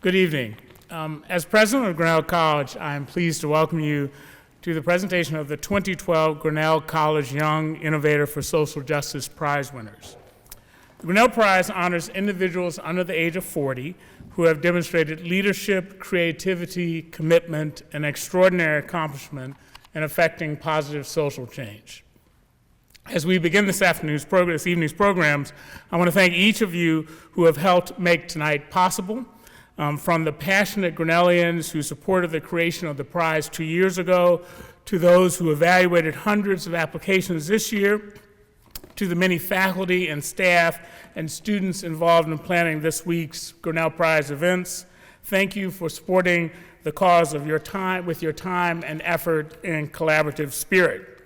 Good evening. As president of Grinnell College, I am pleased to welcome you to the presentation of the 2012 Grinnell College Young Innovator for Social Justice Prize winners. The Grinnell Prize honors individuals under the age of 40 who have demonstrated leadership, creativity, commitment, and extraordinary accomplishment in affecting positive social change. As we begin this evening's programs, I want to thank each of you who have helped make tonight possible. From the passionate Grinnellians who supported the creation of the prize 2 years ago, to those who evaluated hundreds of applications this year, to the many faculty and staff and students involved in planning this week's Grinnell Prize events, thank you for supporting the cause of your time with your time and effort and collaborative spirit.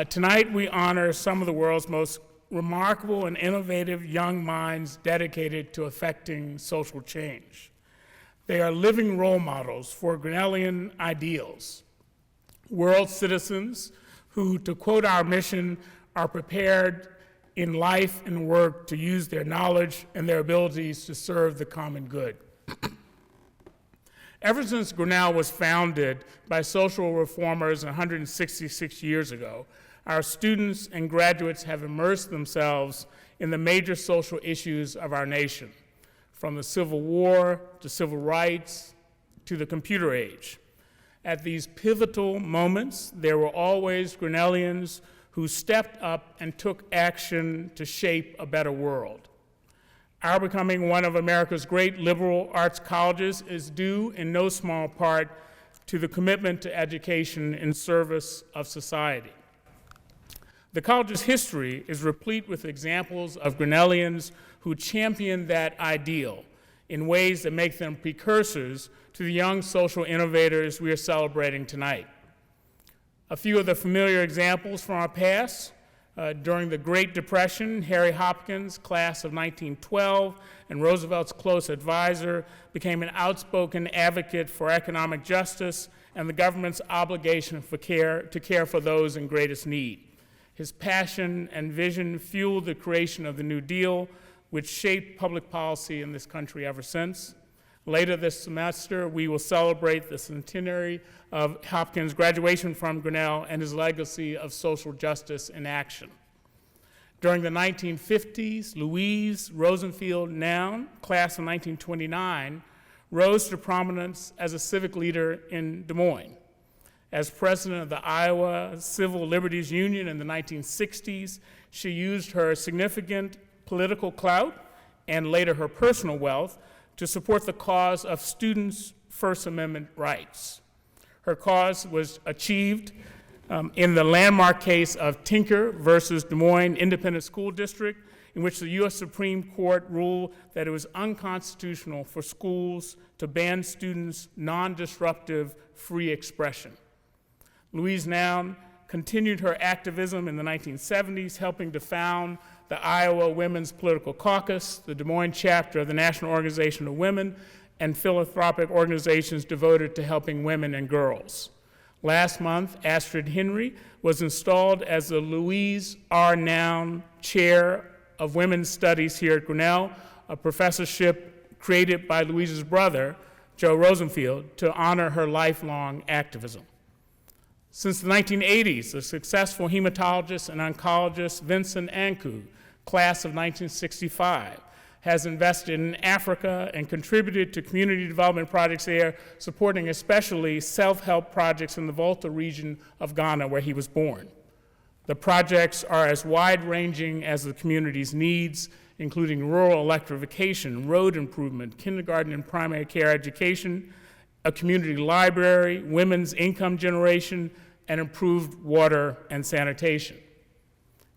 Tonight we honor some of the world's most remarkable and innovative young minds dedicated to affecting social change. They are living role models for Grinnellian ideals, world citizens who, to quote our mission, are prepared in life and work to use their knowledge and their abilities to serve the common good. Ever since Grinnell was founded by social reformers 166 years ago, our students and graduates have immersed themselves in the major social issues of our nation, from the Civil War to civil rights to the computer age. At these pivotal moments, there were always Grinnellians who stepped up and took action to shape a better world. Our becoming one of America's great liberal arts colleges is due in no small part to the commitment to education in service of society. The college's history is replete with examples of Grinnellians who championed that ideal in ways that make them precursors to the young social innovators we are celebrating tonight. A few of the familiar examples from our past: during the Great Depression, Harry Hopkins, class of 1912, and Roosevelt's close advisor, became an outspoken advocate for economic justice and the government's obligation to care for those in greatest need. His passion and vision fueled the creation of the New Deal, which shaped public policy in this country ever since. Later this semester, we will celebrate the centenary of Hopkins' graduation from Grinnell and his legacy of social justice in action. During the 1950s, Louise Rosenfield Noun, class of 1929, rose to prominence as a civic leader in Des Moines. As president of the Iowa Civil Liberties Union in the 1960s, she used her significant political clout and later her personal wealth to support the cause of students' First Amendment rights. Her cause was achieved in the landmark case of Tinker versus Des Moines Independent School District, in which the U.S. Supreme Court ruled that it was unconstitutional for schools to ban students' non-disruptive free expression. Louise Noun continued her activism in the 1970s, helping to found the Iowa Women's Political Caucus, the Des Moines chapter of the National Organization of Women, and philanthropic organizations devoted to helping women and girls. Last month, Astrid Henry was installed as the Louise R. Noun Chair of Women's Studies here at Grinnell, a professorship created by Louise's brother, Joe Rosenfield, to honor her lifelong activism. Since the 1980s, the successful hematologist and oncologist Vincent Anku, class of 1965, has invested in Africa and contributed to community development projects there, supporting especially self-help projects in the Volta region of Ghana, where he was born. The projects are as wide-ranging as the community's needs, including rural electrification, road improvement, kindergarten and primary care education, a community library, women's income generation, and improved water and sanitation.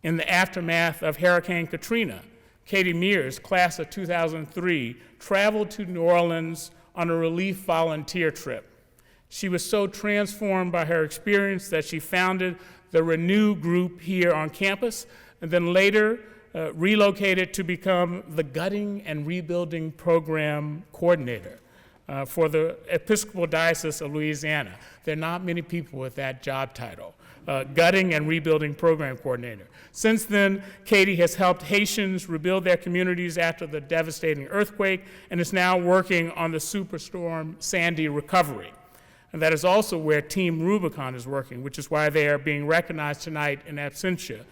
In the aftermath of Hurricane Katrina, Katie Mears, class of 2003, traveled to New Orleans on a relief volunteer trip. She was so transformed by her experience that she founded the Renew group here on campus, and then later relocated to become the Gutting and Rebuilding Program Coordinator for the Episcopal Diocese of Louisiana. There are not many people with that job title. gutting and rebuilding program coordinator. Since then, Katie has helped Haitians rebuild their communities after the devastating earthquake and is now working on the Superstorm Sandy recovery. And that is also where Team Rubicon is working, which is why they are being recognized tonight in absentia,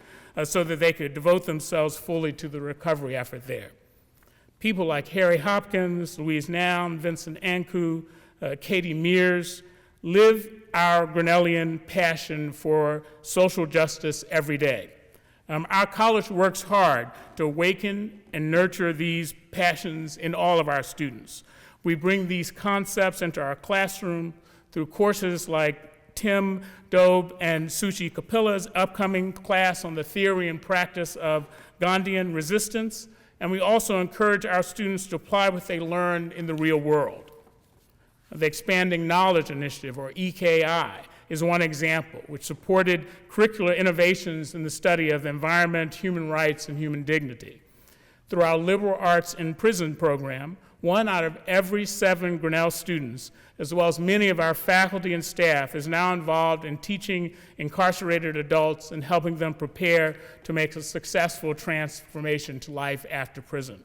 so that they could devote themselves fully to the recovery effort there. People like Harry Hopkins, Louise Noun, Vincent Anku, Katie Mears live our Grinnellian passion for social justice every day. Our college works hard to awaken and nurture these passions in all of our students. We bring these concepts into our classroom through courses like Tim Dobe and Suchi Kapila's upcoming class on the theory and practice of Gandhian resistance, and we also encourage our students to apply what they learned in the real world. The Expanding Knowledge Initiative, or EKI, is one example, which supported curricular innovations in the study of the environment, human rights, and human dignity. Through our liberal arts in prison program, 1 out of every 7 Grinnell students, as well as many of our faculty and staff, is now involved in teaching incarcerated adults and helping them prepare to make a successful transformation to life after prison.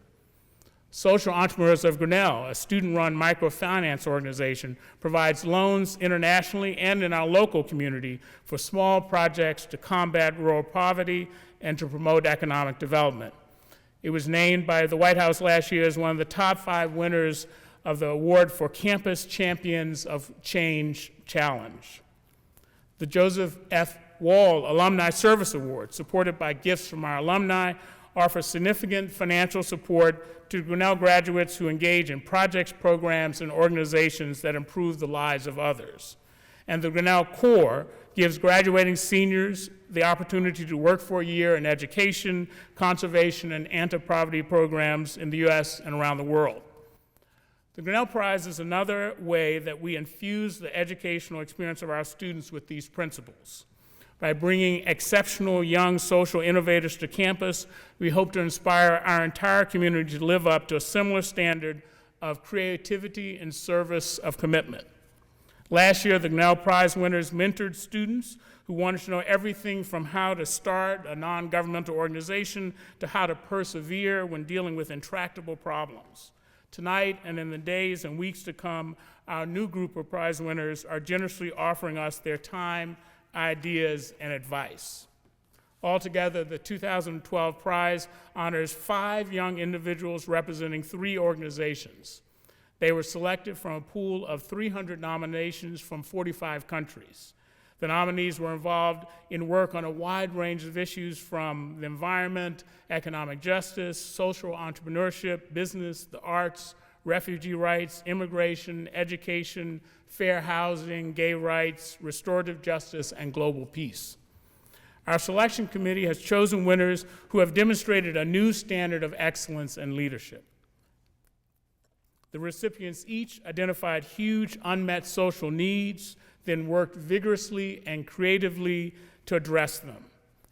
Social Entrepreneurs of Grinnell, a student-run microfinance organization, provides loans internationally and in our local community for small projects to combat rural poverty and to promote economic development. It was named by the White House last year as one of the top 5 winners of the award for Campus Champions of Change Challenge. The Joseph F. Wall Alumni Service Award, supported by gifts from our alumni, offers significant financial support to Grinnell graduates who engage in projects, programs, and organizations that improve the lives of others. And the Grinnell Corps gives graduating seniors the opportunity to work for a year in education, conservation, and anti-poverty programs in the U.S. and around the world. The Grinnell Prize is another way that we infuse the educational experience of our students with these principles. By bringing exceptional young social innovators to campus, we hope to inspire our entire community to live up to a similar standard of creativity and service of commitment. Last year, the Grinnell Prize winners mentored students who wanted to know everything from how to start a non-governmental organization to how to persevere when dealing with intractable problems. Tonight and in the days and weeks to come, our new group of prize winners are generously offering us their time, ideas, and advice. Altogether, the 2012 prize honors 5 young individuals representing 3 organizations. They were selected from a pool of 300 nominations from 45 countries. The nominees were involved in work on a wide range of issues from the environment, economic justice, social entrepreneurship, business, the arts, refugee rights, immigration, education, fair housing, gay rights, restorative justice, and global peace. Our selection committee has chosen winners who have demonstrated a new standard of excellence and leadership. The recipients each identified huge unmet social needs, then worked vigorously and creatively to address them.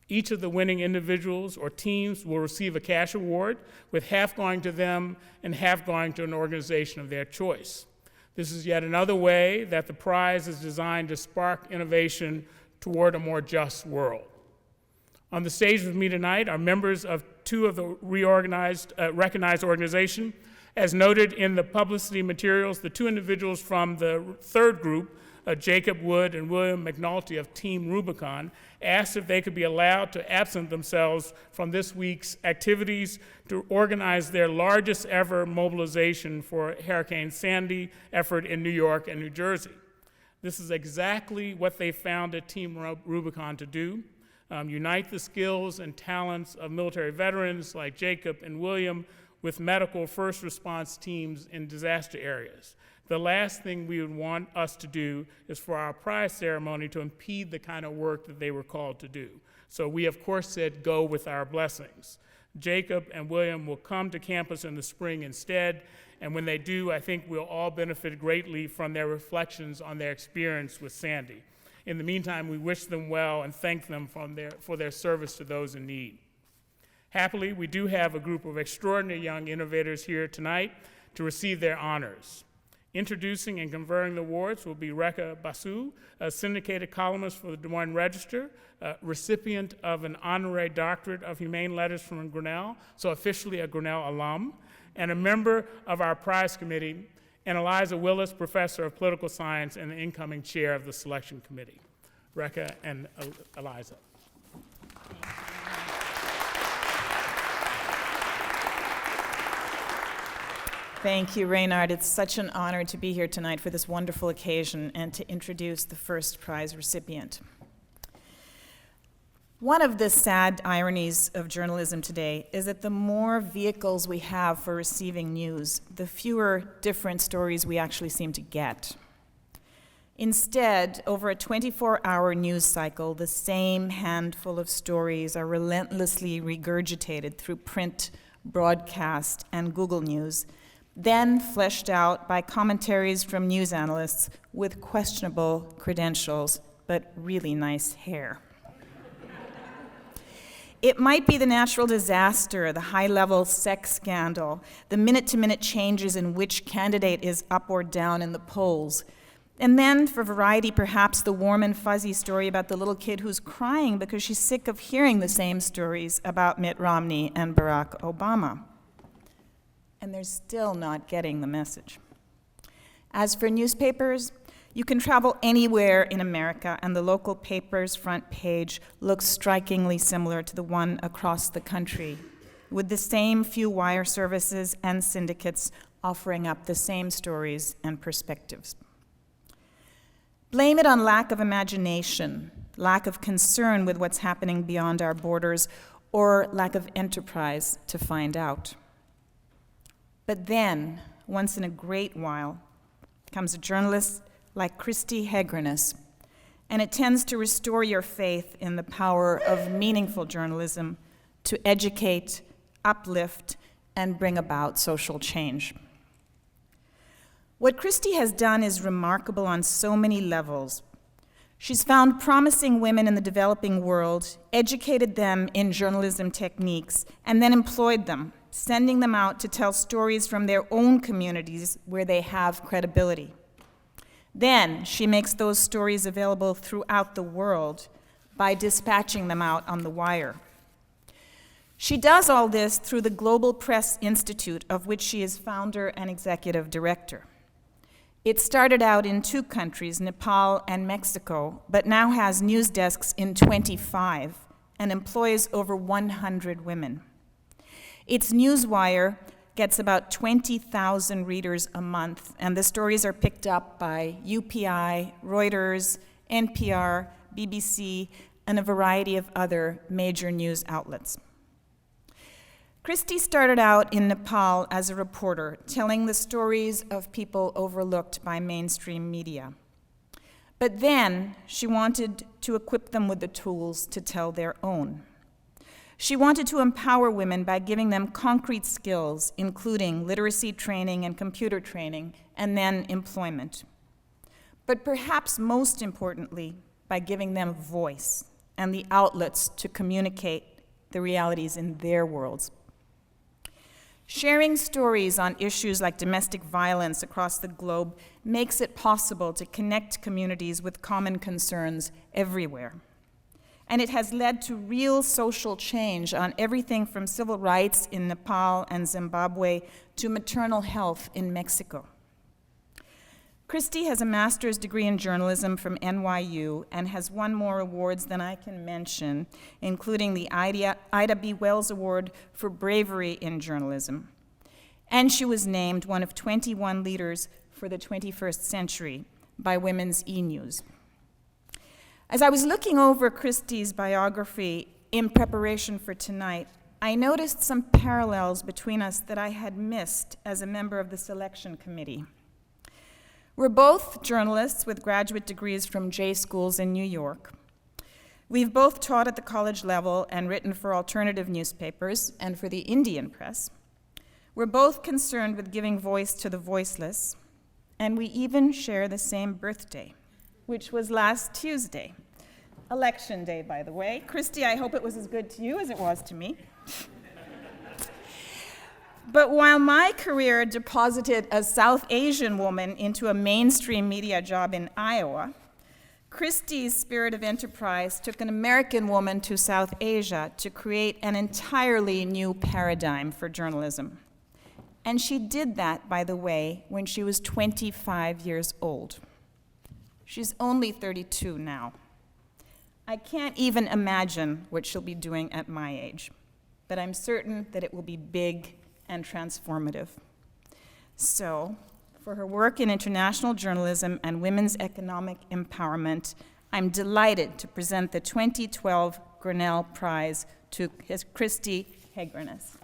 Each of the winning individuals or teams will receive a cash award, with half going to them and half going to an organization of their choice. This is yet another way that the prize is designed to spark innovation toward a more just world. On the stage with me tonight are members of 2 of the recognized organizations. As noted in the publicity materials, the 2 individuals from the 3rd group, Jacob Wood and William McNulty of Team Rubicon, asked if they could be allowed to absent themselves from this week's activities to organize their largest ever mobilization for Hurricane Sandy effort in New York and New Jersey. This is exactly what they founded Team Rubicon to do: unite the skills and talents of military veterans like Jacob and William with medical first response teams in disaster areas. The last thing we would want us to do is for our prize ceremony to impede the kind of work that they were called to do. So we, of course, said go with our blessings. Jacob and William will come to campus in the spring instead, and when they do, I think we'll all benefit greatly from their reflections on their experience with Sandy. In the meantime, we wish them well and thank them for their service to those in need. Happily, we do have a group of extraordinary young innovators here tonight to receive their honors. Introducing and conferring the awards will be Rekha Basu, a syndicated columnist for the Des Moines Register, recipient of an honorary doctorate of humane letters from Grinnell, so officially a Grinnell alum, and a member of our prize committee, and Eliza Willis, professor of political science and the incoming chair of the selection committee. Rekha and Eliza. Thank you, Raynard. It's such an honor to be here tonight for this wonderful occasion and to introduce the first prize recipient. One of the sad ironies of journalism today is that the more vehicles we have for receiving news, the fewer different stories we actually seem to get. Instead, over a 24-hour news cycle, the same handful of stories are relentlessly regurgitated through print, broadcast, and Google News, then fleshed out by commentaries from news analysts with questionable credentials, but really nice hair. It might be the natural disaster, the high-level sex scandal, the minute-to-minute changes in which candidate is up or down in the polls, and then, for variety, perhaps the warm and fuzzy story about the little kid who's crying because she's sick of hearing the same stories about Mitt Romney and Barack Obama. And they're still not getting the message. As for newspapers, you can travel anywhere in America, and the local paper's front page looks strikingly similar to the one across the country, with the same few wire services and syndicates offering up the same stories and perspectives. Blame it on lack of imagination, lack of concern with what's happening beyond our borders, or lack of enterprise to find out. But then, once in a great while, comes a journalist like Cristi Hegranes, and it tends to restore your faith in the power of meaningful journalism to educate, uplift, and bring about social change. What Cristi has done is remarkable on so many levels. She's found promising women in the developing world, educated them in journalism techniques, and then employed them, sending them out to tell stories from their own communities where they have credibility. Then she makes those stories available throughout the world by dispatching them out on the wire. She does all this through the Global Press Institute, of which she is founder and executive director. It started out in 2 countries, Nepal and Mexico, but now has news desks in 25 and employs over 100 women. Its newswire gets about 20,000 readers a month, and the stories are picked up by UPI, Reuters, NPR, BBC, and a variety of other major news outlets. Cristi started out in Nepal as a reporter, telling the stories of people overlooked by mainstream media. But then she wanted to equip them with the tools to tell their own. She wanted to empower women by giving them concrete skills, including literacy training and computer training, and then employment. But perhaps most importantly, by giving them voice and the outlets to communicate the realities in their worlds. Sharing stories on issues like domestic violence across the globe makes it possible to connect communities with common concerns everywhere. And it has led to real social change on everything from civil rights in Nepal and Zimbabwe to maternal health in Mexico. Cristi has a master's degree in journalism from NYU and has won more awards than I can mention, including the Ida B. Wells Award for Bravery in Journalism. And she was named one of 21 leaders for the 21st century by Women's E-News. As I was looking over Cristi's biography in preparation for tonight, I noticed some parallels between us that I had missed as a member of the selection committee. We're both journalists with graduate degrees from J schools in New York. We've both taught at the college level and written for alternative newspapers and for the Indian press. We're both concerned with giving voice to the voiceless, and we even share the same birthday, which was last Tuesday. Election day, by the way. Cristi, I hope it was as good to you as it was to me. But while my career deposited a South Asian woman into a mainstream media job in Iowa, Cristi's spirit of enterprise took an American woman to South Asia to create an entirely new paradigm for journalism. And she did that, by the way, when she was 25 years old. She's only 32 now. I can't even imagine what she'll be doing at my age, but I'm certain that it will be big and transformative. So, for her work in international journalism and women's economic empowerment, I'm delighted to present the 2012 Grinnell Prize to Cristi Hegranes.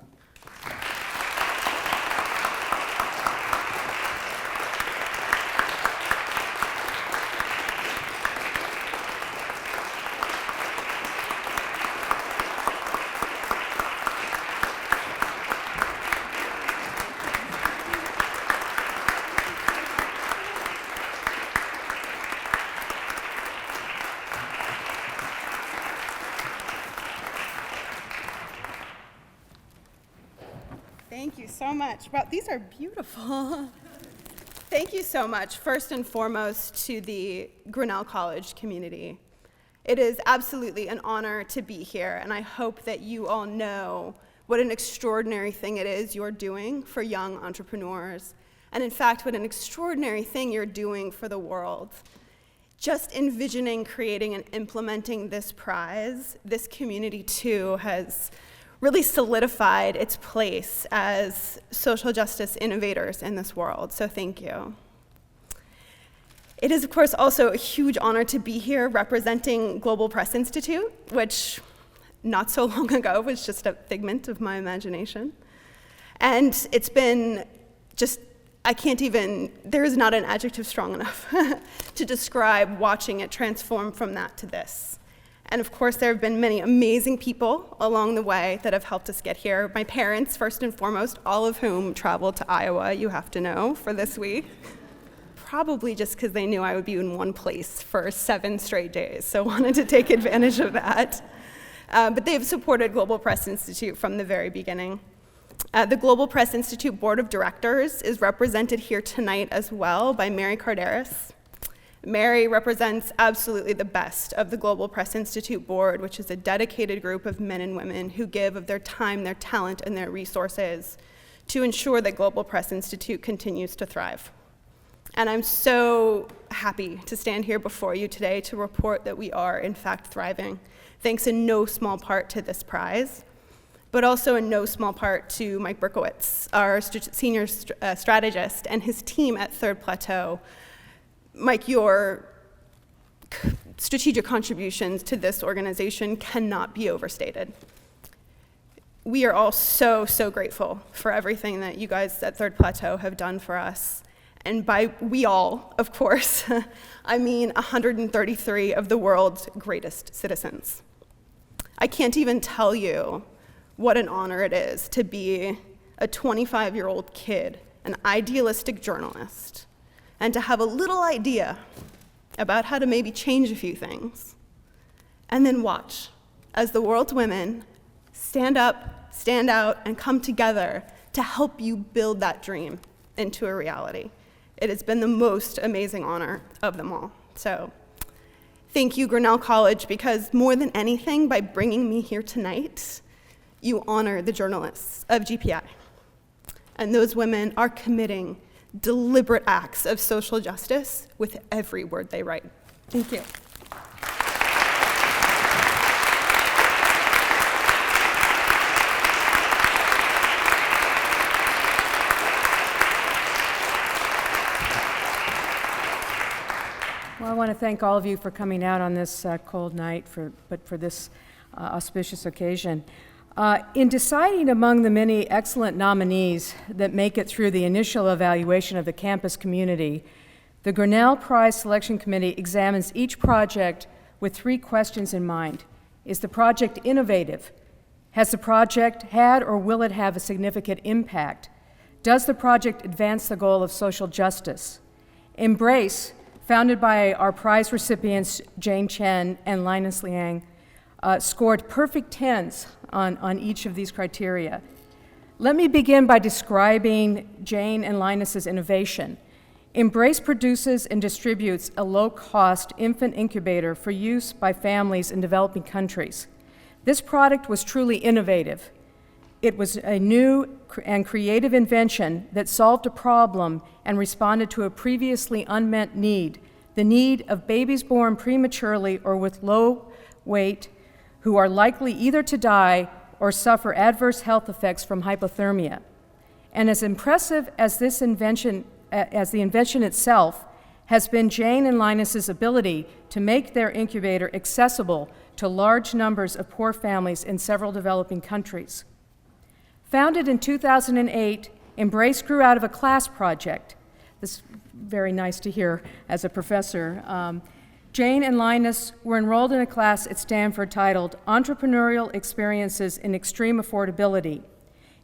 Thank you so much. Wow, these are beautiful. Thank you so much, first and foremost, to the Grinnell College community. It is absolutely an honor to be here, and I hope that you all know what an extraordinary thing it is you're doing for young entrepreneurs, and in fact, what an extraordinary thing you're doing for the world. Just envisioning, creating, and implementing this prize, this community too has really solidified its place as social justice innovators in this world, so thank you. It is, of course, also a huge honor to be here representing Global Press Institute, which not so long ago was just a figment of my imagination. And it's been just, there is not an adjective strong enough to describe watching it transform from that to this. And of course, there have been many amazing people along the way that have helped us get here. My parents, first and foremost, all of whom traveled to Iowa, you have to know, for this week. Probably just because they knew I would be in one place for 7 straight days, so wanted to take advantage of that. But they've supported Global Press Institute from the very beginning. The Global Press Institute Board of Directors is represented here tonight as well by Mary Carderis. Mary represents absolutely the best of the Global Press Institute Board, which is a dedicated group of men and women who give of their time, their talent, and their resources to ensure that Global Press Institute continues to thrive. And I'm so happy to stand here before you today to report that we are, in fact, thriving, thanks in no small part to this prize, but also in no small part to Mike Berkowitz, our senior strategist, and his team at Third Plateau. Mike, your strategic contributions to this organization cannot be overstated. We are all so, so grateful for everything that you guys at Third Plateau have done for us. And by we all, of course, I mean 133 of the world's greatest citizens. I can't even tell you what an honor it is to be a 25-year-old kid, an idealistic journalist, and to have a little idea about how to maybe change a few things, and then watch as the world's women stand up, stand out, and come together to help you build that dream into a reality. It has been the most amazing honor of them all. So thank you, Grinnell College, because more than anything, by bringing me here tonight, you honor the journalists of GPI. And those women are committing deliberate acts of social justice with every word they write. Thank you. Well, I want to thank all of you for coming out on this cold night, but for this auspicious occasion. In deciding among the many excellent nominees that make it through the initial evaluation of the campus community, the Grinnell Prize Selection Committee examines each project with 3 questions in mind. Is the project innovative? Has the project had or will it have a significant impact? Does the project advance the goal of social justice? Embrace, founded by our prize recipients Chen and Linus Liang, scored perfect 10s on each of these criteria. Let me begin by describing Jane and Linus's innovation. Embrace produces and distributes a low-cost infant incubator for use by families in developing countries. This product was truly innovative. It was a new and creative invention that solved a problem and responded to a previously unmet need, the need of babies born prematurely or with low weight who are likely either to die or suffer adverse health effects from hypothermia. And as impressive as this invention, as the invention itself, has been Jane and Linus's ability to make their incubator accessible to large numbers of poor families in several developing countries. Founded in 2008, Embrace grew out of a class project. This is very nice to hear as a professor. Jane and Linus were enrolled in a class at Stanford titled Entrepreneurial Experiences in Extreme Affordability,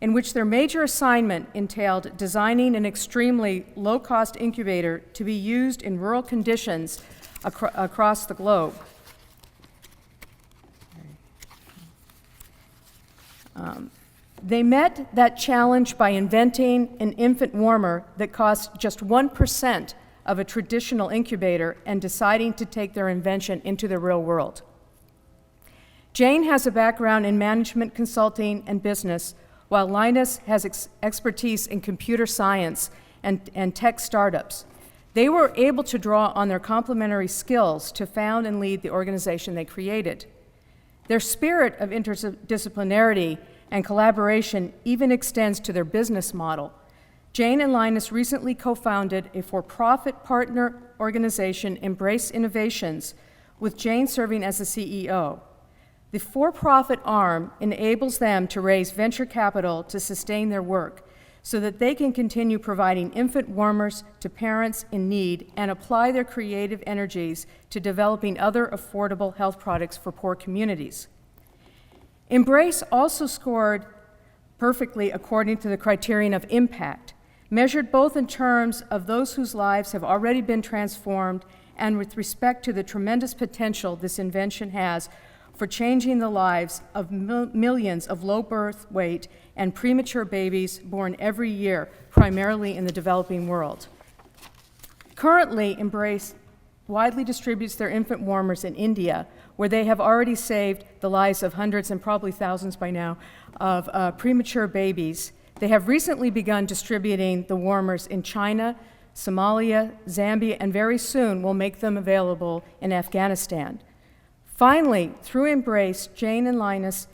in which their major assignment entailed designing an extremely low-cost incubator to be used in rural conditions across the globe. They met that challenge by inventing an infant warmer that cost just 1% of a traditional incubator and deciding to take their invention into the real world. Jane has a background in management consulting and business, while Linus has expertise in computer science and tech startups. They were able to draw on their complementary skills to found and lead the organization they created. Their spirit of interdisciplinarity and collaboration even extends to their business model. Jane and Linus recently co-founded a for-profit partner organization, Embrace Innovations, with Jane serving as the CEO. The for-profit arm enables them to raise venture capital to sustain their work so that they can continue providing infant warmers to parents in need and apply their creative energies to developing other affordable health products for poor communities. Embrace also scored perfectly according to the criterion of impact, measured both in terms of those whose lives have already been transformed and with respect to the tremendous potential this invention has for changing the lives of millions of low birth weight and premature babies born every year, primarily in the developing world. Currently, Embrace widely distributes their infant warmers in India, where they have already saved the lives of hundreds and probably thousands by now of premature babies. They have recently begun distributing the warmers in China, Somalia, Zambia, and very soon will make them available in Afghanistan. Finally, through Embrace, Jane and Linus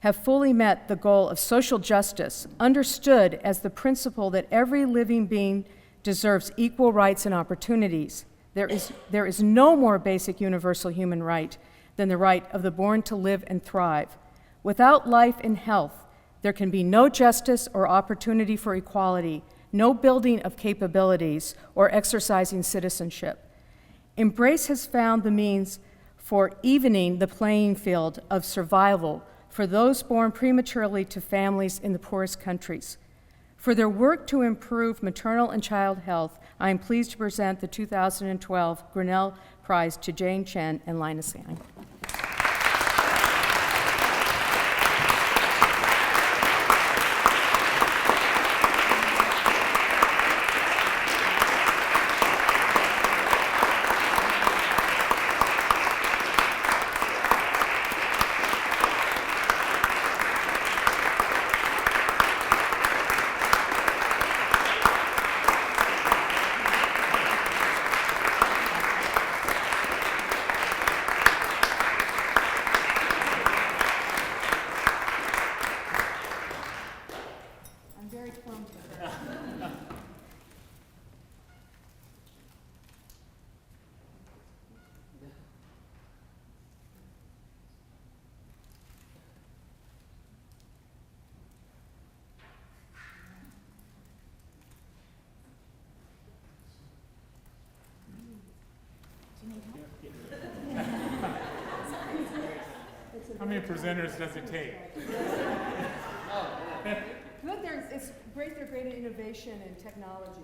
have fully met the goal of social justice, understood as the principle that every living being deserves equal rights and opportunities. There is no more basic universal human right than the right of the born to live and thrive. Without life and health, there can be no justice or opportunity for equality, no building of capabilities or exercising citizenship. Embrace has found the means for evening the playing field of survival for those born prematurely to families in the poorest countries. For their work to improve maternal and child health, I am pleased to present the 2012 Grinnell Prize to Jane Chen and Linus Liang. How many presenters does it take? Good, it's great, they're great at innovation and technology.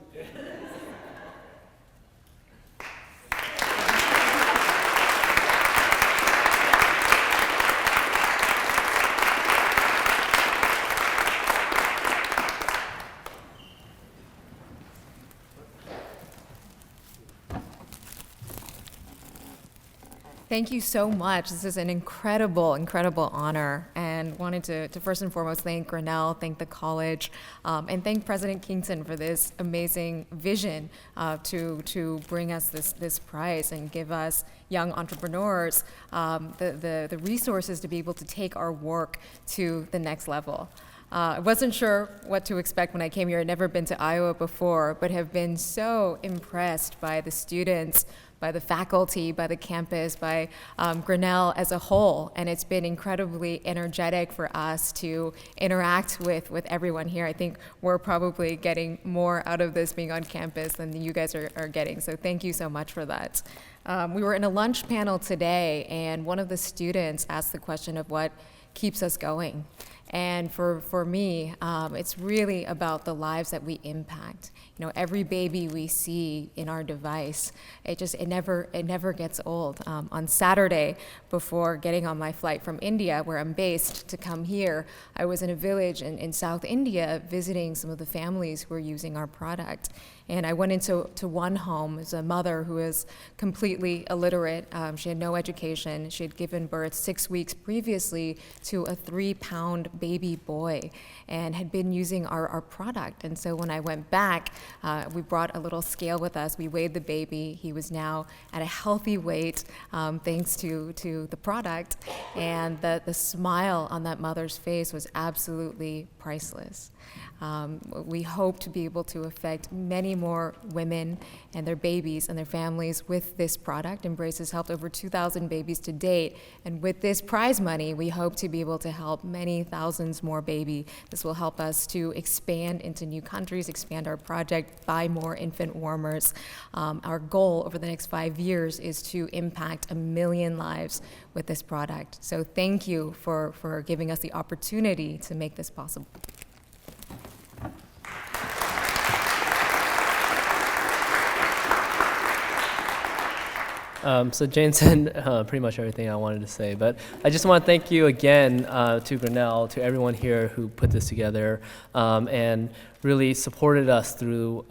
Thank you so much. This is an incredible, incredible honor, and wanted to first and foremost thank Grinnell, thank the college, and thank President Kington for this amazing vision to bring us this prize and give us young entrepreneurs the resources to be able to take our work to the next level. I wasn't sure what to expect when I came here. I'd never been to Iowa before, but have been so impressed by the students, by the faculty, by the campus, by Grinnell as a whole. And it's been incredibly energetic for us to interact with everyone here. I think we're probably getting more out of this being on campus than you guys are getting. So thank you so much for that. We were in a lunch panel today, and one of the students asked the question of what keeps us going. And for me, it's really about the lives that we impact. You know, every baby we see in our device, it never gets old. On Saturday, before getting on my flight from India, where I'm based, to come here, I was in a village in South India visiting some of the families who are using our product. And I went into one home. It was a mother who was completely illiterate. She had no education. She had given birth 6 weeks previously to a 3-pound baby boy and had been using our product. And so when I went back, we brought a little scale with us. We weighed the baby. He was now at a healthy weight thanks to the product. And the smile on that mother's face was absolutely priceless. We hope to be able to affect many more women and their babies and their families with this product. Embrace has helped over 2,000 babies to date, and with this prize money, we hope to be able to help many thousands more babies. This will help us to expand into new countries, expand our project, buy more infant warmers. Our goal over the next 5 years is to impact 1 million lives with this product. So thank you for giving us the opportunity to make this possible. So Jane said pretty much everything I wanted to say, but I just want to thank you again to Grinnell, to everyone here who put this together and really supported us through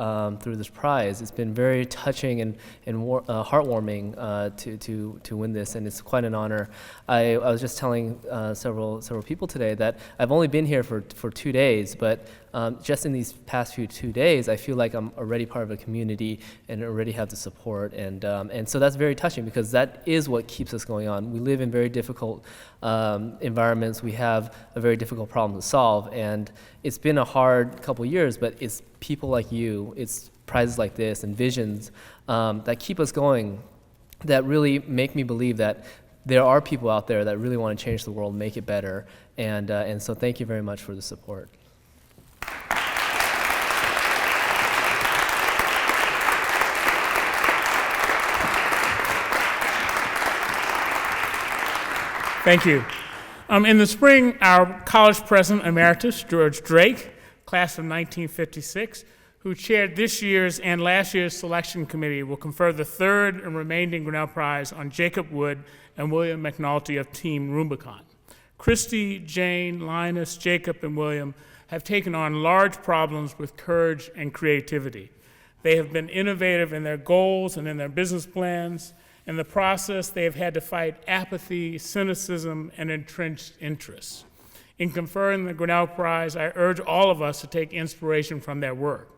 this prize. It's been very touching and heartwarming to win this, and it's quite an honor. I was just telling several people today that I've only been here for 2 days, but just in these past 2 days, I feel like I'm already part of a community and already have the support, and so that's very touching because that is what keeps us going on. We live in very difficult environments. We have a very difficult problem to solve, and it's been a hard couple years, but it's people like you, it's prizes like this and visions that keep us going, that really make me believe that there are people out there that really want to change the world, make it better, and so thank you very much for the support. Thank you. In the spring, our college president emeritus, George Drake, class of 1956, who chaired this year's and last year's selection committee, will confer the third and remaining Grinnell Prize on Jacob Wood and William McNulty of Team Rubicon. Cristi, Jane, Linus, Jacob, and William have taken on large problems with courage and creativity. They have been innovative in their goals and in their business plans. In the process, they have had to fight apathy, cynicism, and entrenched interests. In conferring the Grinnell Prize, I urge all of us to take inspiration from their work.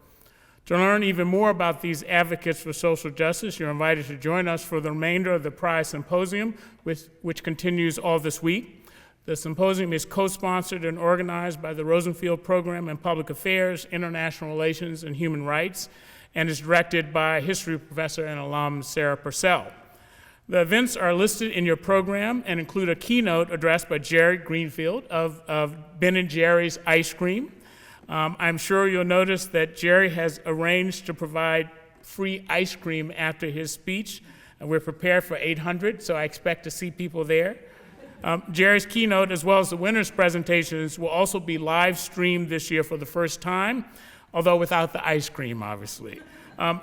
To learn even more about these advocates for social justice, you're invited to join us for the remainder of the Prize Symposium, which continues all this week. The symposium is co-sponsored and organized by the Rosenfield Program in Public Affairs, International Relations, and Human Rights, and is directed by history professor and alum Sarah Purcell. The events are listed in your program and include a keynote addressed by Jerry Greenfield of Ben & Jerry's Ice Cream. I'm sure you'll notice that Jerry has arranged to provide free ice cream after his speech, and we're prepared for 800, so I expect to see people there. Jerry's keynote, as well as the winners' presentations, will also be live streamed this year for the first time, although without the ice cream, obviously.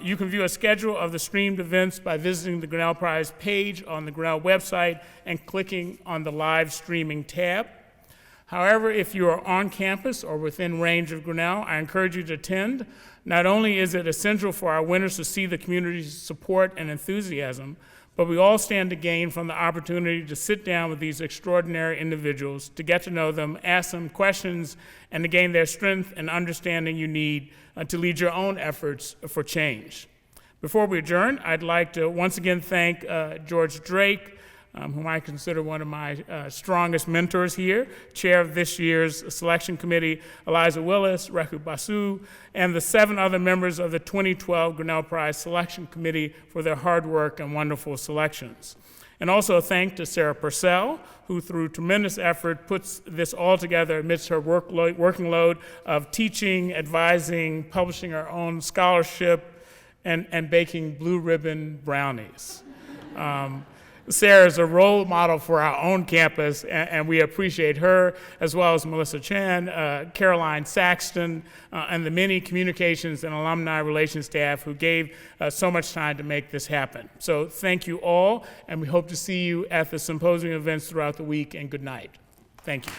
You can view a schedule of the streamed events by visiting the Grinnell Prize page on the Grinnell website and clicking on the live streaming tab. However, if you are on campus or within range of Grinnell, I encourage you to attend. Not only is it essential for our winners to see the community's support and enthusiasm, but we all stand to gain from the opportunity to sit down with these extraordinary individuals, to get to know them, ask them questions, and to gain their strength and understanding you need to lead your own efforts for change. Before we adjourn, I'd like to once again thank George Drake, whom I consider one of my strongest mentors here, chair of this year's selection committee, Eliza Willis, Rekha Basu, and the 7 other members of the 2012 Grinnell Prize Selection Committee for their hard work and wonderful selections. And also a thank to Sarah Purcell, who through tremendous effort puts this all together amidst her working load of teaching, advising, publishing her own scholarship, and baking blue ribbon brownies. Sarah is a role model for our own campus, and we appreciate her, as well as Melissa Chen, Caroline Saxton, and the many communications and alumni relations staff who gave so much time to make this happen. So thank you all, and we hope to see you at the symposium events throughout the week, and good night. Thank you.